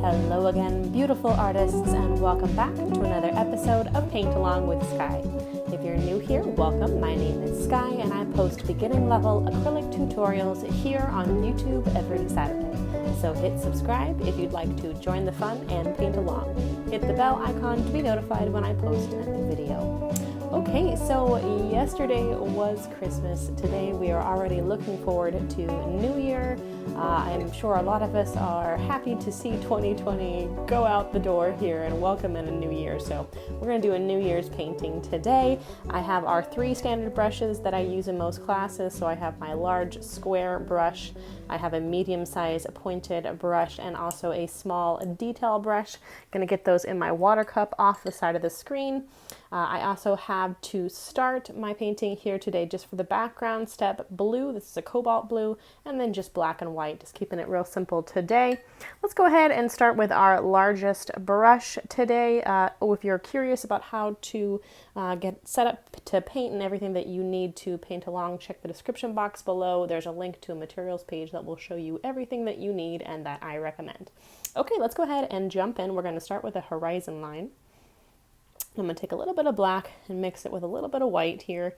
Hello again, beautiful artists, and welcome back to another episode of Paint Along with Sky. If you're new here, welcome. My name is Sky, and I post beginning level acrylic tutorials here on YouTube every Saturday. So hit subscribe if you'd like to join the fun and paint along. Hit the bell icon to be notified when I post a new video. Okay, so yesterday was Christmas. Today we are already looking forward to New Year. I'm sure a lot of us are happy to see 2020 go out the door here and welcome in a new year. So we're going to do a New Year's painting today. I have our 3 standard brushes that I use in most classes. So I have my large square brush, I have a medium-sized pointed brush, and also a small detail brush. Going to get those in my water cup off the side of the screen. I also have to start my painting here today just for the background step blue. This is a cobalt blue, and then just black and white, just keeping it real simple today. Let's go ahead and start with our largest brush today. If you're curious about how to get set up to paint and everything that you need to paint along, check the description box below. There's a link to a materials page that will show you everything that you need and that I recommend. Okay, let's go ahead and jump in. We're going to start with a horizon line. I'm going to take a little bit of black and mix it with a little bit of white here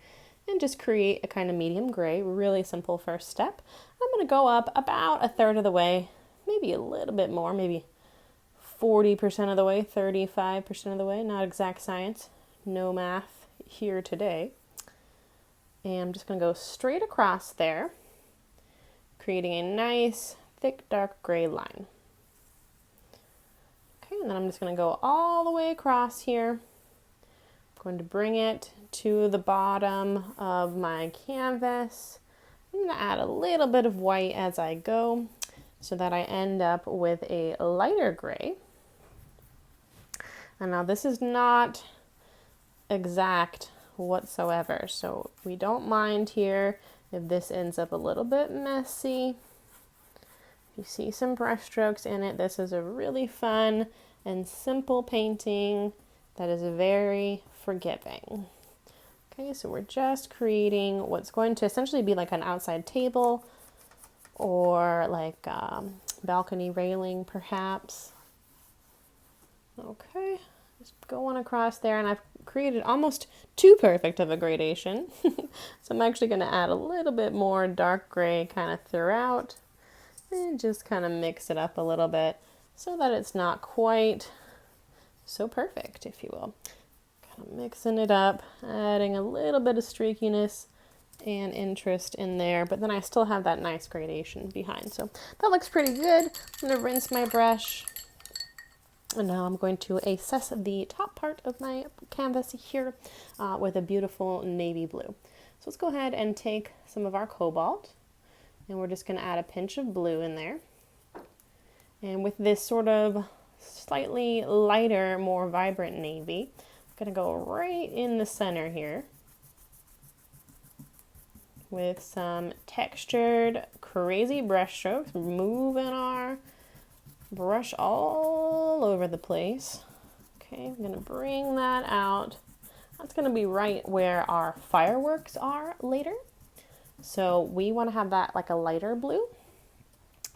and just create a kind of medium gray. Really simple first step. I'm going to go up about a third of the way, maybe a little bit more, maybe 40% of the way, 35% of the way, not exact science, no math here today. And I'm just going to go straight across there, creating a nice thick dark gray line. Okay, and then I'm just going to go all the way across here. Going to bring it to the bottom of my canvas. I'm going to add a little bit of white as I go so that I end up with a lighter gray. And now this is not exact whatsoever, so we don't mind here if this ends up a little bit messy. If you see some brush strokes in it, this is a really fun and simple painting that is very forgiving. Okay, so we're just creating what's going to essentially be like an outside table or like balcony railing perhaps. Okay, just going across there, and I've created almost too perfect of a gradation. So I'm actually going to add a little bit more dark gray kind of throughout and just kind of mix it up a little bit so that it's not quite so perfect, if you will. Kind of mixing it up, adding a little bit of streakiness and interest in there, but then I still have that nice gradation behind. So that looks pretty good. I'm going to rinse my brush, and now I'm going to assess the top part of my canvas here with a beautiful navy blue. So let's go ahead and take some of our cobalt, and we're just going to add a pinch of blue in there. And with this sort of slightly lighter, more vibrant navy, I'm going to go right in the center here with some textured, crazy brush strokes, moving our brush all over the place. Okay, I'm going to bring that out. That's going to be right where our fireworks are later. So we want to have that like a lighter blue.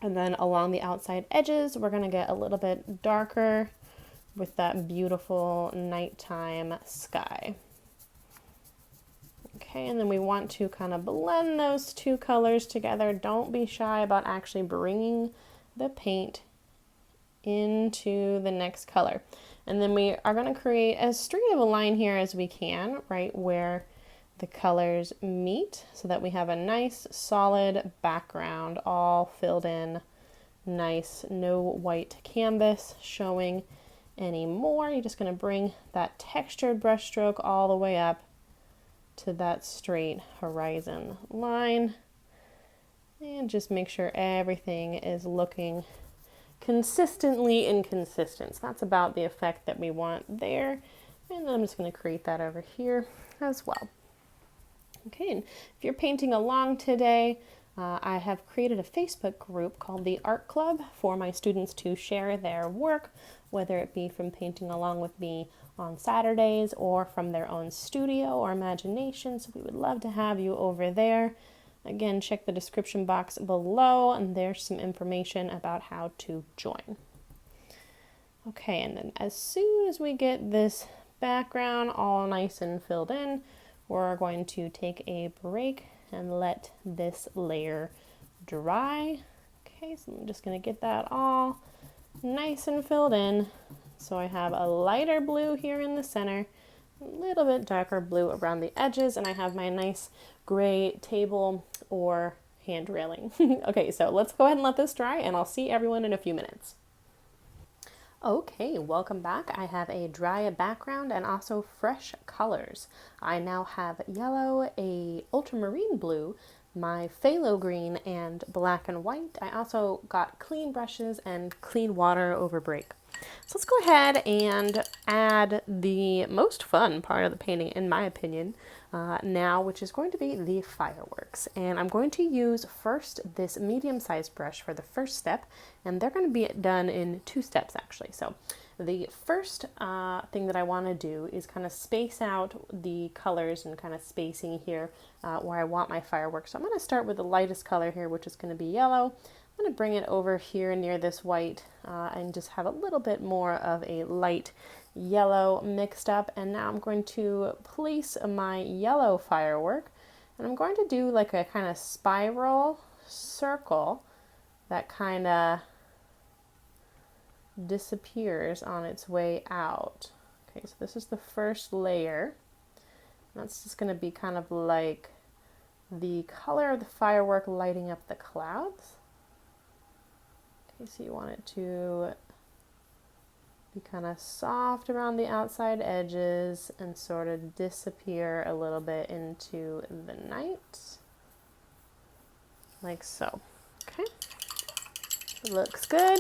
And then along the outside edges, we're going to get a little bit darker with that beautiful nighttime sky. Okay, and then we want to kind of blend those two colors together. Don't be shy about actually bringing the paint into the next color. And then we are going to create as straight of a line here as we can, right where the colors meet, so that we have a nice solid background all filled in nice, no white canvas showing anymore. You're just going to bring that textured brush stroke all the way up to that straight horizon line, and just make sure everything is looking consistently inconsistent. So that's about the effect that we want there, and then I'm just going to create that over here as well. Okay, and if you're painting along today, I have created a Facebook group called the Art Club for my students to share their work, whether it be from painting along with me on Saturdays or from their own studio or imagination. So we would love to have you over there. Again, check the description box below, and there's some information about how to join. Okay, and then as soon as we get this background all nice and filled in, we're going to take a break and let this layer dry. Okay, so I'm just going to get that all nice and filled in. So I have a lighter blue here in the center, a little bit darker blue around the edges, and I have my nice gray table or hand railing. Okay, so let's go ahead and let this dry, and I'll see everyone in a few minutes. Okay, welcome back. I have a dry background and also fresh colors. I now have yellow, a ultramarine blue, my phthalo green, and black and white. I also got clean brushes and clean water over break. So let's go ahead and add the most fun part of the painting, in my opinion, now, which is going to be the fireworks. And I'm going to use first this medium-sized brush for the first step, and they're going to be done in 2 steps actually. So the first thing that I want to do is kind of space out the colors and kind of spacing here where I want my fireworks. So I'm going to start with the lightest color here, which is going to be yellow. I'm going to bring it over here near this white and just have a little bit more of a light yellow mixed up. And now I'm going to place my yellow firework, and I'm going to do like a kind of spiral circle that kind of disappears on its way out. Okay, so this is the first layer. That's just going to be kind of like the color of the firework lighting up the clouds. Okay, so you want it to be kind of soft around the outside edges and sort of disappear a little bit into the night, like so. Okay, looks good.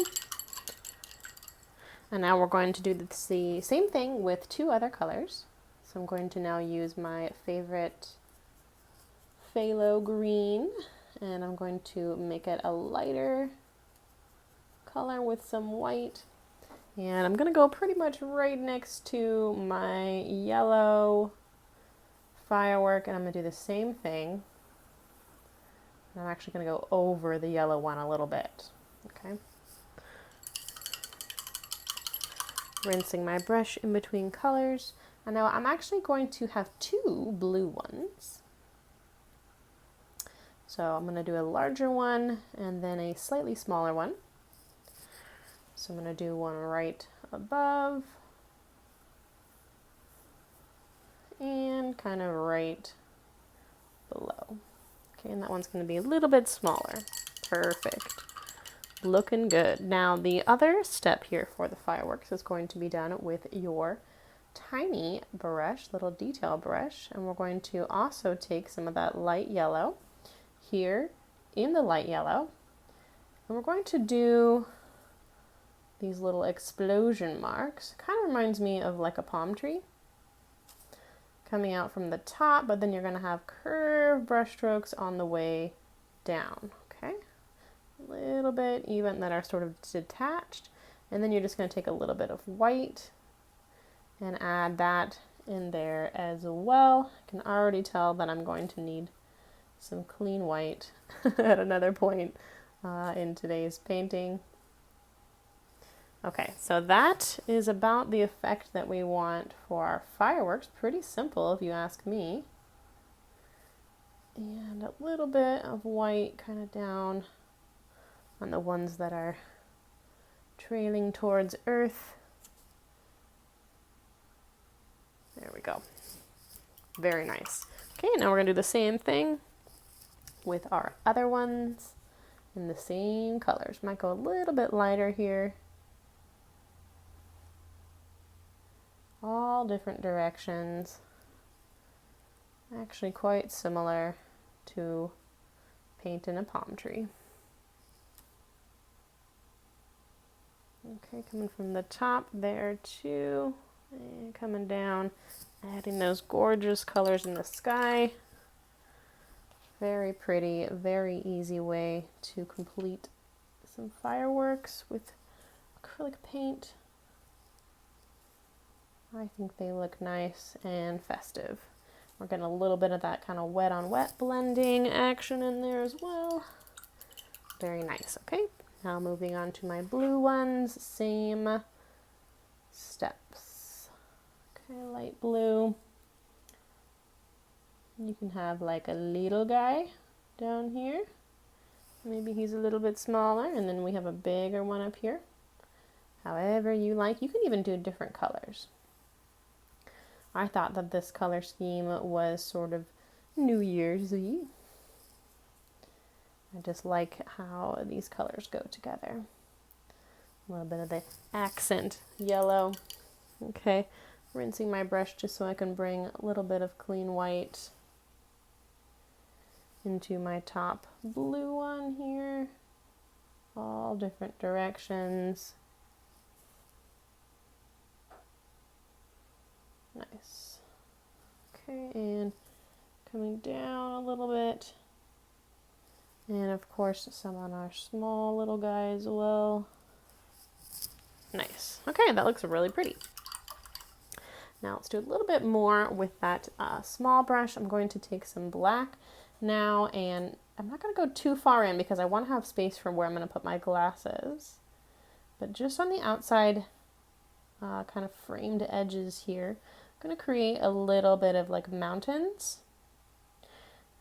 And now we're going to do the same thing with 2 other colors. So I'm going to now use my favorite phthalo green, and I'm going to make it a lighter color with some white. And I'm going to go pretty much right next to my yellow firework, and I'm going to do the same thing. And I'm actually going to go over the yellow one a little bit. Okay. Rinsing my brush in between colors. And now I'm actually going to have 2 blue ones. So I'm going to do a larger one and then a slightly smaller one. So I'm going to do one right above and kind of right below. Okay, and that one's going to be a little bit smaller. Perfect. Looking good. Now the other step here for the fireworks is going to be done with your tiny brush, little detail brush, and we're going to also take some of that light yellow here in the light yellow, and we're going to do these little explosion marks. Kind of reminds me of like a palm tree coming out from the top, but then you're going to have curved brush strokes on the way down. Okay, a little bit even that are sort of detached, and then you're just going to take a little bit of white and add that in there as well. I can already tell that I'm going to need some clean white at another point in today's painting. Okay, so that is about the effect that we want for our fireworks. Pretty simple if you ask me. And a little bit of white kind of down on the ones that are trailing towards Earth. There we go. Very nice. Okay, now we're going to do the same thing with our other ones in the same colors. Might go a little bit lighter here. All different directions. Actually quite similar to painting a palm tree. Okay, coming from the top there too, and coming down, adding those gorgeous colors in the sky. Very pretty, very easy way to complete some fireworks with acrylic paint. I think they look nice and festive. We're getting a little bit of that kind of wet on wet blending action in there as well. Very nice. Okay, now moving on to my blue ones. Same steps. Okay, light blue. You can have like a little guy down here. Maybe he's a little bit smaller, and then we have a bigger one up here. However you like. You can even do different colors. I thought that this color scheme was sort of New Year's-y. I just like how these colors go together. A little bit of the accent yellow. Okay, rinsing my brush just so I can bring a little bit of clean white into my top blue one here. All different directions. Nice. Okay, and coming down a little bit. And of course some on our small little guy as well. Nice. Okay, that looks really pretty. Now let's do a little bit more with that small brush. I'm going to take some black now, and I'm not going to go too far in because I want to have space for where I'm going to put my glasses. But just on the outside kind of framed edges here, I'm going to create a little bit of like mountains.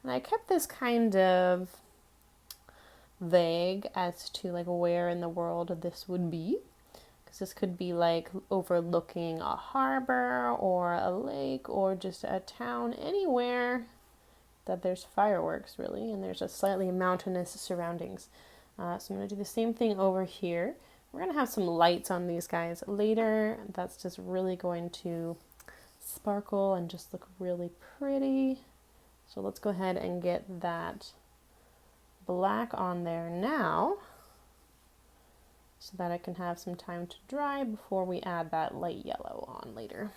And I kept this kind of vague as to like where in the world this would be. Because this could be like overlooking a harbor or a lake or just a town, anywhere that there's fireworks really, and there's a slightly mountainous surroundings. So I'm going to do the same thing over here. We're going to have some lights on these guys later. That's just really going to sparkle and just look really pretty. So let's go ahead and get that black on there now, so that I can have some time to dry before we add that light yellow on later.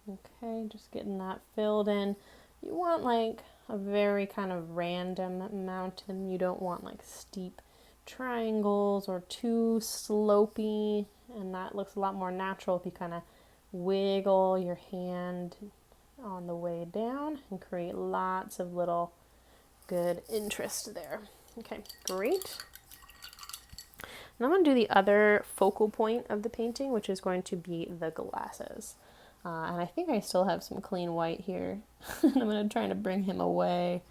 Okay, just getting that filled in. You want like a very kind of random mountain. You don't want like steep triangles or too slopey, and that looks a lot more natural if you kind of wiggle your hand on the way down and create lots of little good interest there. Okay, great. Now I'm going to do the other focal point of the painting, which is going to be the glasses. And I think I still have some clean white here. I'm going to try to bring him away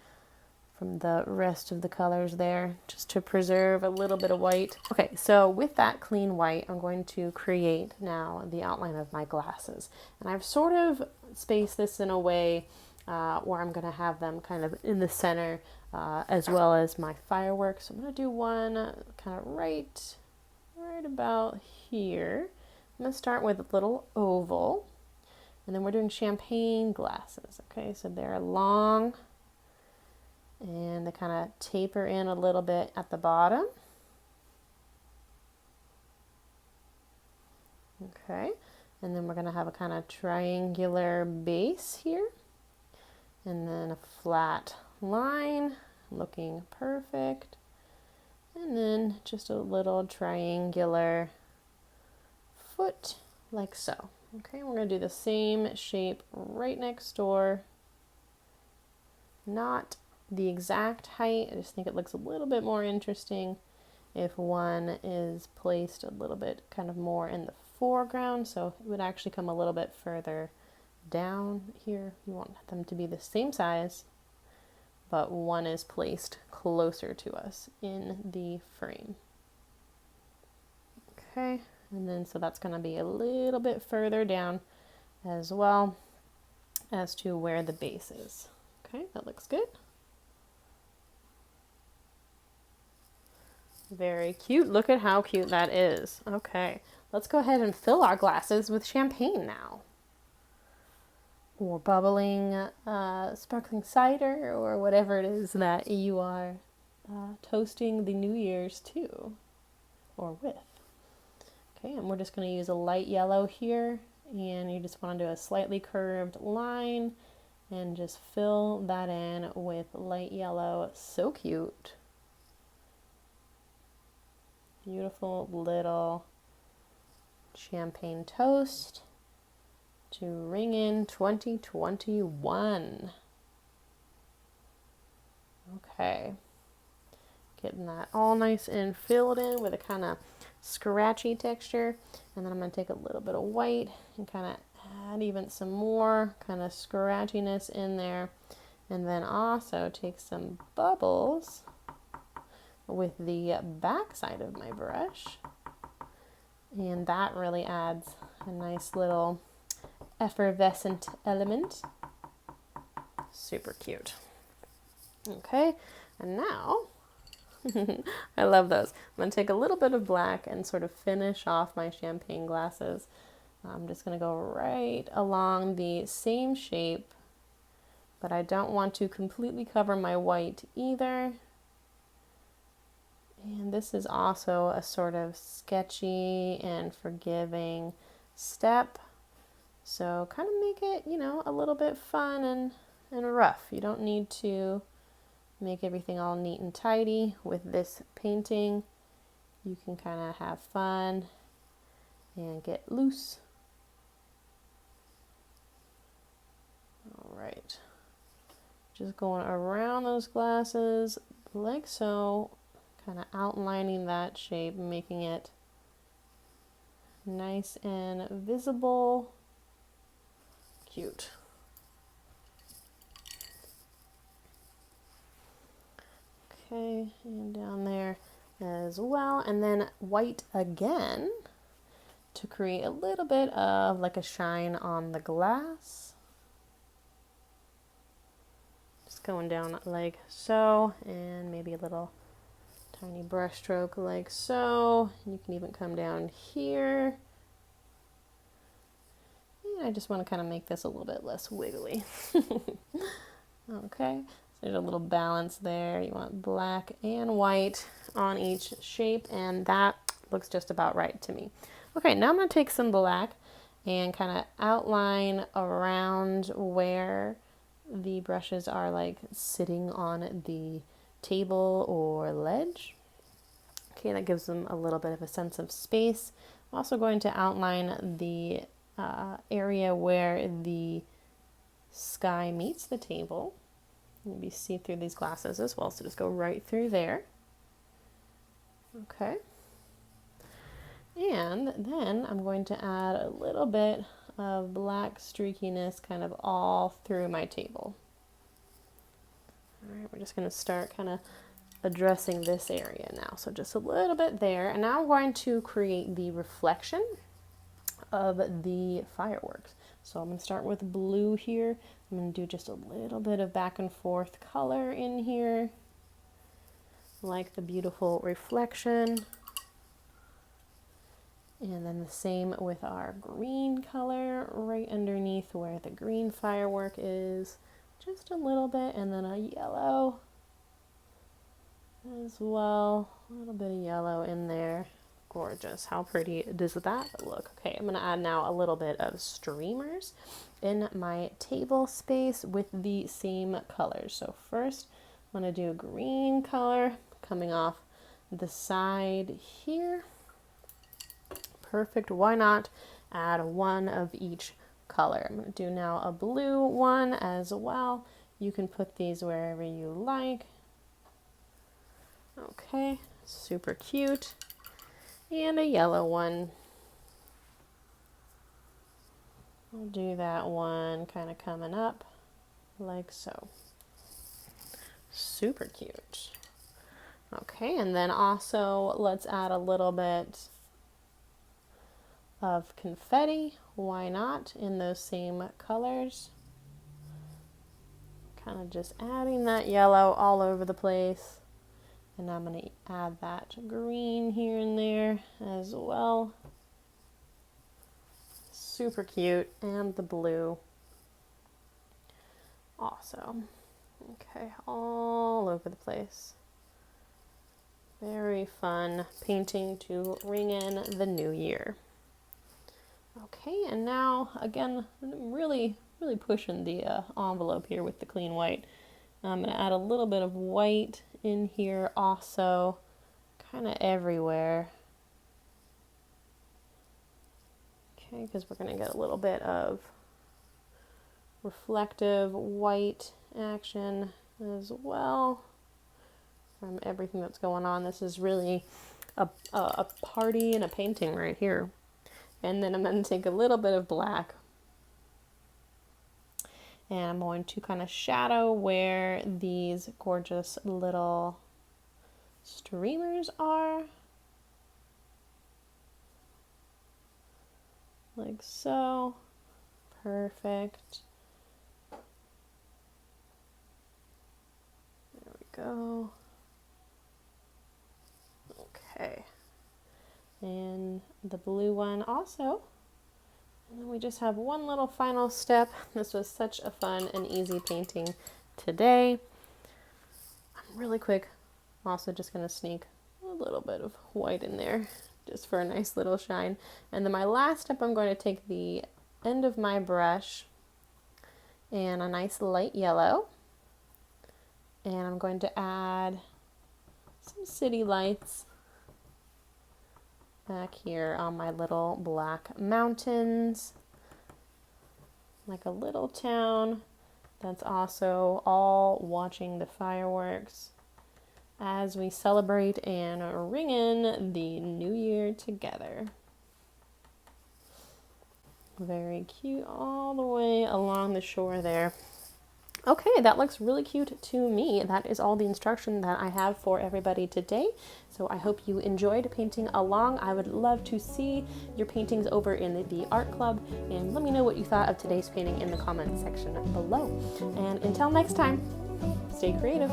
from the rest of the colors there, just to preserve a little bit of white. Okay, so with that clean white, I'm going to create now the outline of my glasses. And I've sort of spaced this in a way where I'm going to have them kind of in the center, as well as my fireworks. So I'm going to do one kind of right about here. I'm going to start with a little oval, and then we're doing champagne glasses. Okay, so they're long and they kind of taper in a little bit at the bottom. Okay, and then we're going to have a kind of triangular base here, and then a flat line looking perfect, and then just a little triangular foot like so. Okay, we're going to do the same shape right next door. Not the exact height, I just think it looks a little bit more interesting if one is placed a little bit kind of more in the foreground, so it would actually come a little bit further down here. You want them to be the same size, but one is placed closer to us in the frame. Okay, and then so that's going to be a little bit further down as well as to where the base is. Okay, that looks good. Very cute. Look at how cute that is. Okay, let's go ahead and fill our glasses with champagne now, or bubbling sparkling cider, or whatever it is that you are toasting the New Year's to or with. Okay, and we're just going to use a light yellow here, and you just want to do a slightly curved line and just fill that in with light yellow. So cute. Beautiful little champagne toast to ring in 2021. Okay, getting that all nice and filled in with a kind of scratchy texture. And then I'm going to take a little bit of white and kind of add even some more kind of scratchiness in there. And then also take some bubbles with the back side of my brush. And that really adds a nice little effervescent element. Super cute. Okay, and now, I love those. I'm going to take a little bit of black and sort of finish off my champagne glasses. I'm just going to go right along the same shape, but I don't want to completely cover my white either. And this is also a sort of sketchy and forgiving step. So kind of make it, you know, a little bit fun and rough. You don't need to make everything all neat and tidy with this painting. You can kind of have fun and get loose. All right. Just going around those glasses like so, kind of outlining that shape, making it nice and visible. Cute. Okay, and down there as well. And then white again to create a little bit of like a shine on the glass. Just going down like so, and maybe a little tiny brush stroke like so. And you can even come down here. And I just want to kind of make this a little bit less wiggly. Okay. There's a little balance there. You want black and white on each shape, and that looks just about right to me. Okay, now I'm going to take some black and kind of outline around where the brushes are like sitting on the table or ledge. Okay, that gives them a little bit of a sense of space. I'm also going to outline the area where the sky meets the table. Maybe see through these glasses as well, so just go right through there. Okay. And then I'm going to add a little bit of black streakiness kind of all through my table. All right, we're just going to start kind of addressing this area now. So just a little bit there. And now I'm going to create the reflection of the fireworks. So I'm going to start with blue here. I'm going to do just a little bit of back and forth color in here, like the beautiful reflection. And then the same with our green color right underneath where the green firework is, just a little bit, and then a yellow as well, a little bit of yellow in there. Gorgeous. How pretty does that look? Okay, I'm going to add now a little bit of streamers in my table space with the same colors. So first I'm going to do a green color coming off the side here. Perfect. Why not add one of each color? I'm going to do now a blue one as well. You can put these wherever you like. Okay, super cute. And a yellow one. I'll do that one kind of coming up like so. Super cute. Okay, and then also let's add a little bit of confetti. Why not? In those same colors. Kind of just adding that yellow all over the place. And I'm going to add that green here and there as well. Super cute. And the blue. Awesome. Okay, all over the place. Very fun painting to ring in the new year. Okay, and now, again, I'm really pushing the envelope here with the clean white. I'm going to add a little bit of white in here also, kind of everywhere. Okay, because we're going to get a little bit of reflective white action as well. from everything that's going on. This is really a party and a painting right here. And then I'm going to take a little bit of black, and I'm going to kind of shadow where these gorgeous little streamers are, like so. Perfect. There we go. Okay. And the blue one also. And then we just have one little final step. This was such a fun and easy painting today. I'm really quick. I'm also just going to sneak a little bit of white in there just for a nice little shine. And then my last step, I'm going to take the end of my brush and a nice light yellow. And I'm going to add some city lights back here on my little black mountains, like a little town that's also all watching the fireworks as we celebrate and ring in the new year together. Very cute all the way along the shore there. Okay, that looks really cute to me. That is all the instruction that I have for everybody today. So I hope you enjoyed painting along. I would love to see your paintings over in the art club, and let me know what you thought of today's painting in the comments section below. And until next time, stay creative.